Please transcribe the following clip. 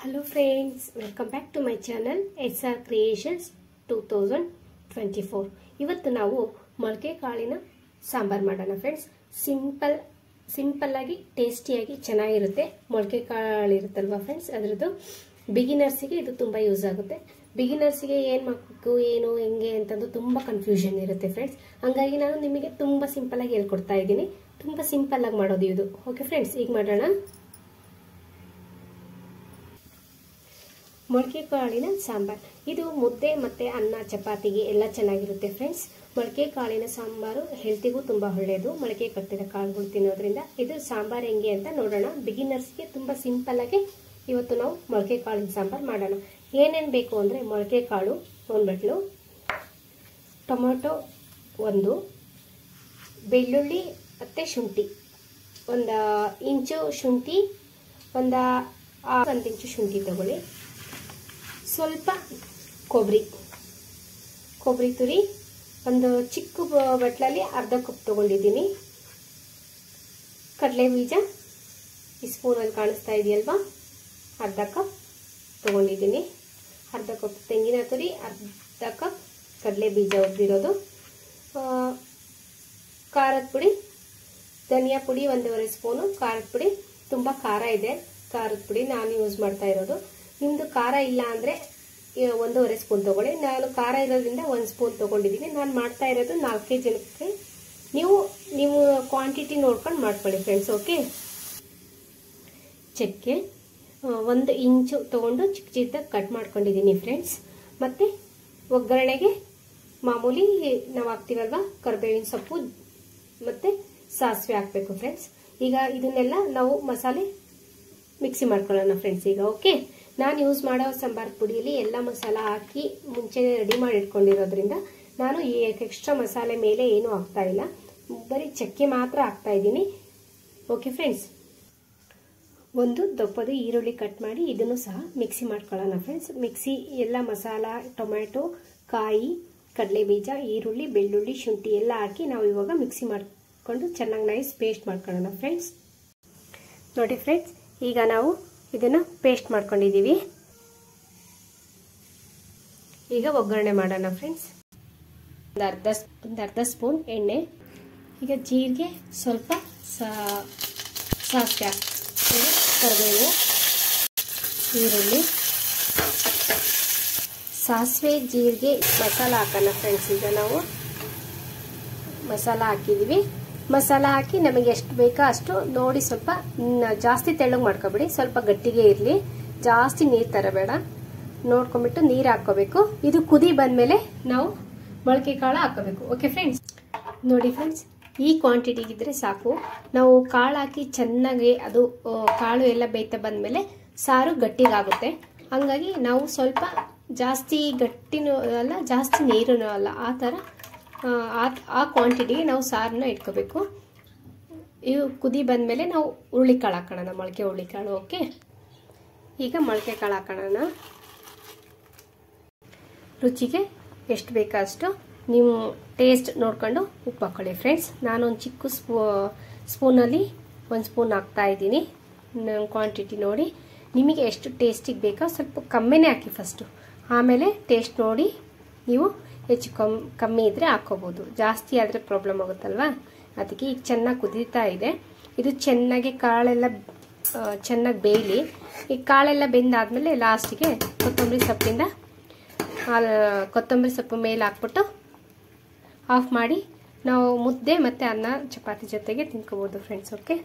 Hello friends, welcome back to my channel SR Creations 2024. ಇವತ್ತು ನಾವು ಮೊಳಕೆ ಕಾಳಿನ ಸಾಂಬಾರ್ ಮಾಡೋಣ ಫ್ರೆಂಡ್ಸ್. ಸಿಂಪಲ್ ಆಗಿ ಟೇಸ್ಟಿಯಾಗಿ ಚೆನ್ನಾಗಿರುತ್ತೆ. ಮೊಳಕೆ ಕಾಳು ಇರುತ್ತಲ್ವಾ ಫ್ರೆಂಡ್ಸ್, ಅದರದ್ದು ಬಿಗಿನರ್ಸ್ಗೆ ಇದು ತುಂಬಾ ಯೂಸ್ ಆಗುತ್ತೆ. ಬಿಗಿನರ್ಸ್ಗೆ ಏನು ಮಾಡಬೇಕು ಏನು ಹೆಂಗೆ ಅಂತಂದು ತುಂಬಾ ಕನ್ಫ್ಯೂಷನ್ ಇರುತ್ತೆ ಫ್ರೆಂಡ್ಸ್. ಹಾಗಾಗಿ ನಾನು ನಿಮಗೆ ತುಂಬಾ ಸಿಂಪಲ್ ಆಗಿ ಹೇಳ್ಕೊಡ್ತಾ ಇದ್ದೀನಿ. ತುಂಬಾ ಸಿಂಪಲ್ ಆಗಿ ಮಾಡೋದು ಇದು. ಓಕೆ ಫ್ರೆಂಡ್ಸ್, ಈಗ ಮಾಡೋಣ. ಮೊಳಕೆ ಕಾಳಿನ ಸಾಂಬಾರ್ ಇದು ಮುದ್ದೆ ಮತ್ತೆ ಅನ್ನ ಚಪಾತಿಗೆ ಎಲ್ಲ ಚೆನ್ನಾಗಿರುತ್ತೆ ಫ್ರೆಂಡ್ಸ್. ಮೊಳಕೆ ಕಾಳಿನ ಸಾಂಬಾರು ಹೆಲ್ತಿಗೂ ತುಂಬಾ ಒಳ್ಳೆಯದು. ಮೊಳಕೆ ಕಟ್ಟಿದ ಕಾಳುಗಳು ತಿನ್ನೋದ್ರಿಂದ ಇದು ಸಾಂಬಾರ್ ಹೆಂಗೆ ಅಂತ ನೋಡೋಣ. ಬಿಗಿನರ್ಸ್ಗೆ ತುಂಬಾ ಸಿಂಪಲ್ ಆಗಿ ಇವತ್ತು ನಾವು ಮೊಳಕೆ ಕಾಳಿನ ಸಾಂಬಾರ್ ಮಾಡೋಣ. ಏನೇನು ಬೇಕು ಅಂದ್ರೆ ಮೊಳಕೆ ಕಾಳು 1 ಬಟ್ಲು, ಟೊಮೊಟೊ 1, ಬೆಳ್ಳುಳ್ಳಿ ಮತ್ತೆ ಶುಂಠಿ 1 ಇಂಚು ಶುಂಠಿ, 1 ಇಂಚು ಶುಂಠಿ ತಗೊಳ್ಳಿ. ಸ್ವಲ್ಪ ಕೊಬ್ಬರಿ ತುರಿ ಒಂದು ಚಿಕ್ಕ ಬಟ್ಲಲ್ಲಿ ಅರ್ಧ ಕಪ್ ತಗೊಂಡಿದ್ದೀನಿ. ಕಡಲೆ ಬೀಜ ಈ ಸ್ಪೂನಲ್ಲಿ ಕಾಣಿಸ್ತಾ ಇದೆಯಲ್ವಾ, ಅರ್ಧ ಕಪ್ ತಗೊಂಡಿದ್ದೀನಿ. ಅರ್ಧ ಕಪ್ ತೆಂಗಿನ ತುರಿ, ಅರ್ಧ ಕಪ್ ಕಡಲೆ ಬೀಜ ಉದ್ದಿರೋದು, ಖಾರದ ಪುಡಿ, ಧನಿಯಾ ಪುಡಿ 1.5 ಸ್ಪೂನು. ಖಾರದ ಪುಡಿ ತುಂಬಾ ಖಾರ ಇದೆ, ಖಾರದ ಪುಡಿ ನಾನು ಯೂಸ್ ಮಾಡ್ತಾ ಇರೋದು. ನಿಮ್ದು ಖಾರ ಇಲ್ಲ ಅಂದ್ರೆ 1.5 ಸ್ಪೂನ್ ತಗೊಳ್ಳಿ. ನಾನು ಖಾರ ಇರೋದ್ರಿಂದ 1 ಸ್ಪೂನ್ ತಗೊಂಡಿದ್ದೀನಿ. ನಾನು ಮಾಡ್ತಾ ಇರೋದು 4 ಜನಕ್ಕೆ. ನೀವು ಕ್ವಾಂಟಿಟಿ ನೋಡ್ಕೊಂಡು ಮಾಡ್ಕೊಳ್ಳಿ ಫ್ರೆಂಡ್ಸ್. ಓಕೆ, ಚಕ್ಕೆ 1 ಇಂಚು ತಗೊಂಡು ಚಿಕ್ಕ ಚಿಕ್ಕದಾಗಿ ಕಟ್ ಮಾಡ್ಕೊಂಡಿದ್ದೀನಿ ಫ್ರೆಂಡ್ಸ್. ಮತ್ತೆ ಒಗ್ಗರಣೆಗೆ ಮಾಮೂಲಿ ನಾವು ಹಾಕ್ತೀವಲ್ವಾ ಕರಿಬೇವಿನ ಸೊಪ್ಪು ಮತ್ತೆ ಸಾಸಿವೆ ಹಾಕ್ಬೇಕು ಫ್ರೆಂಡ್ಸ್. ಈಗ ಇದನ್ನೆಲ್ಲ ನಾವು ಮಸಾಲೆ ಮಿಕ್ಸಿ ಮಾಡ್ಕೊಳ್ಳೋಣ ಫ್ರೆಂಡ್ಸ್ ಈಗ. ಓಕೆ, ನಾನು ಯೂಸ್ ಮಾಡೋ ಸಾಂಬಾರ್ ಪುಡಿಯಲ್ಲಿ ಎಲ್ಲ ಮಸಾಲ ಹಾಕಿ ಮುಂಚೆ ರೆಡಿ ಮಾಡಿ ಇಟ್ಕೊಂಡಿರೋದ್ರಿಂದ ನಾನು ಈ ಎಕ್ಸ್ಟ್ರಾ ಮಸಾಲೆ ಮೇಲೆ ಏನು ಹಾಕ್ತಾ ಇಲ್ಲ, ಬರೀ ಚಕ್ಕೆ ಮಾತ್ರ ಹಾಕ್ತಾ ಇದ್ದೀನಿ. ಓಕೆ ಫ್ರೆಂಡ್ಸ್, 1 ದಪ್ಪದ ಈರುಳ್ಳಿ ಕಟ್ ಮಾಡಿ ಇದನ್ನು ಸಹ ಮಿಕ್ಸಿ ಮಾಡ್ಕೊಳ್ಳೋಣ ಫ್ರೆಂಡ್ಸ್. ಮಿಕ್ಸಿ ಎಲ್ಲ ಮಸಾಲ, ಟೊಮ್ಯಾಟೊ, ಕಾಯಿ, ಕಡಲೆ ಬೀಜ, ಈರುಳ್ಳಿ, ಬೆಳ್ಳುಳ್ಳಿ, ಶುಂಠಿ ಎಲ್ಲ ಹಾಕಿ ನಾವು ಇವಾಗ ಮಿಕ್ಸಿ ಮಾಡ್ಕೊಂಡು ಚೆನ್ನಾಗಿ ನೈಸ್ ಪೇಸ್ಟ್ ಮಾಡ್ಕೊಳ್ಳೋಣ ಫ್ರೆಂಡ್ಸ್. ನೋಡಿ ಫ್ರೆಂಡ್ಸ್, ಈಗ ನಾವು ಇದನ್ನ ಪೇಸ್ಟ್ ಮಾಡ್ಕೊಂಡಿದ್ದೀವಿ. ಈಗ ಒಗ್ಗರಣೆ ಮಾಡೋಣ ಫ್ರೆಂಡ್ಸ್. ಒಂದು ಅರ್ಧ ಸ್ಪೂನ್ ಎಣ್ಣೆ, ಈಗ ಜೀರಿಗೆ, ಸ್ವಲ್ಪ ಸಾಸಿವೆ, ಕರಿಬೇವು, ಈರುಳ್ಳಿ, ಸಾಸಿವೆ, ಜೀರಿಗೆ, ಮಸಾಲ ಹಾಕೋಣ ಫ್ರೆಂಡ್ಸ್. ಈಗ ನಾವು ಮಸಾಲ ಹಾಕಿದೀವಿ. ಮಸಾಲ ಹಾಕಿ ನಮಗೆ ಎಷ್ಟು ಬೇಕೋ ಅಷ್ಟು ನೋಡಿ, ಸ್ವಲ್ಪ ಜಾಸ್ತಿ ತೆಳ್ಳಗೆ ಮಾಡ್ಕೋಬೇಡಿ, ಸ್ವಲ್ಪ ಗಟ್ಟಿಗೆ ಇರಲಿ, ಜಾಸ್ತಿ ನೀರು ತರಬೇಡ, ನೋಡ್ಕೊಂಡ್ಬಿಟ್ಟು ನೀರು ಹಾಕೋಬೇಕು. ಇದು ಕುದಿ ಬಂದ್ಮೇಲೆ ನಾವು ಮೊಳಕೆ ಕಾಳು ಹಾಕೋಬೇಕು. ಓಕೆ ಫ್ರೆಂಡ್ಸ್, ನೋಡಿ ಫ್ರೆಂಡ್ಸ್, ಈ ಕ್ವಾಂಟಿಟಿಗಿದ್ರೆ ಸಾಕು. ನಾವು ಕಾಳು ಹಾಕಿ ಚೆನ್ನಾಗಿ ಅದು ಕಾಳು ಎಲ್ಲ ಬೇಯ್ತಾ ಬಂದ್ಮೇಲೆ ಸಾರು ಗಟ್ಟಿಗಾಗುತ್ತೆ. ಹಂಗಾಗಿ ನಾವು ಸ್ವಲ್ಪ ಜಾಸ್ತಿ ಗಟ್ಟಿನೂ ಅಲ್ಲ ಜಾಸ್ತಿ ನೀರೂ ಅಲ್ಲ, ಆ ಥರ ಆ ಕ್ವಾಂಟಿಟಿಗೆ ನಾವು ಸಾರನ್ನ ಇಟ್ಕೋಬೇಕು. ಇವು ಕುದಿ ಬಂದಮೇಲೆ ನಾವು ಹುರುಳಿಕಾಳು ಹಾಕೋಣ, ಮೊಳಕೆ ಹುರುಳಿಕಾಳು. ಓಕೆ, ಈಗ ಮೊಳಕೆ ಕಾಳು ಹಾಕೋಣ. ರುಚಿಗೆ ಎಷ್ಟು ಬೇಕೋ ಅಷ್ಟು ನೀವು ಟೇಸ್ಟ್ ನೋಡ್ಕೊಂಡು ಉಪ್ಪು ಹಾಕೊಳ್ಳಿ ಫ್ರೆಂಡ್ಸ್. ನಾನೊಂದು ಚಿಕ್ಕ ಸ್ಪೂನಲ್ಲಿ 1 ಸ್ಪೂನ್ ಹಾಕ್ತಾ ಇದ್ದೀನಿ. ಕ್ವಾಂಟಿಟಿ ನೋಡಿ, ನಿಮಗೆ ಎಷ್ಟು ಟೇಸ್ಟಿಗೆ ಬೇಕೋ ಸ್ವಲ್ಪ ಕಮ್ಮಿನೇ ಹಾಕಿ ಫಸ್ಟು, ಆಮೇಲೆ ಟೇಸ್ಟ್ ನೋಡಿ ನೀವು ಹೆಚ್ಚು ಕಮ್ಮಿ ಇದ್ರೆ ಹಾಕೋಬಹುದು. ಜಾಸ್ತಿ ಆದರೆ ಪ್ರಾಬ್ಲಮ್ ಆಗುತ್ತಲ್ವಾ, ಅದಕ್ಕೆ ಈಗ ಚೆನ್ನಾಗಿ ಕುದೀತಾ ಇದೆ. ಇದು ಚೆನ್ನಾಗಿ ಕಾಳೆಲ್ಲ ಚೆನ್ನಾಗಿ ಬೇಯಲಿ. ಈ ಕಾಳೆಲ್ಲ ಬೆಂದಾದ್ಮೇಲೆ ಲಾಸ್ಟಿಗೆ ಕೊತ್ತಂಬರಿ ಸೊಪ್ಪು ಮೇಲೆ ಹಾಕ್ಬಿಟ್ಟು ಆಫ್ ಮಾಡಿ ನಾವು ಮುದ್ದೆ ಮತ್ತೆ ಅನ್ನ ಚಪಾತಿ ಜೊತೆಗೆ ತಿನ್ಕೋಬಹುದು ಫ್ರೆಂಡ್ಸ್. ಓಕೆ.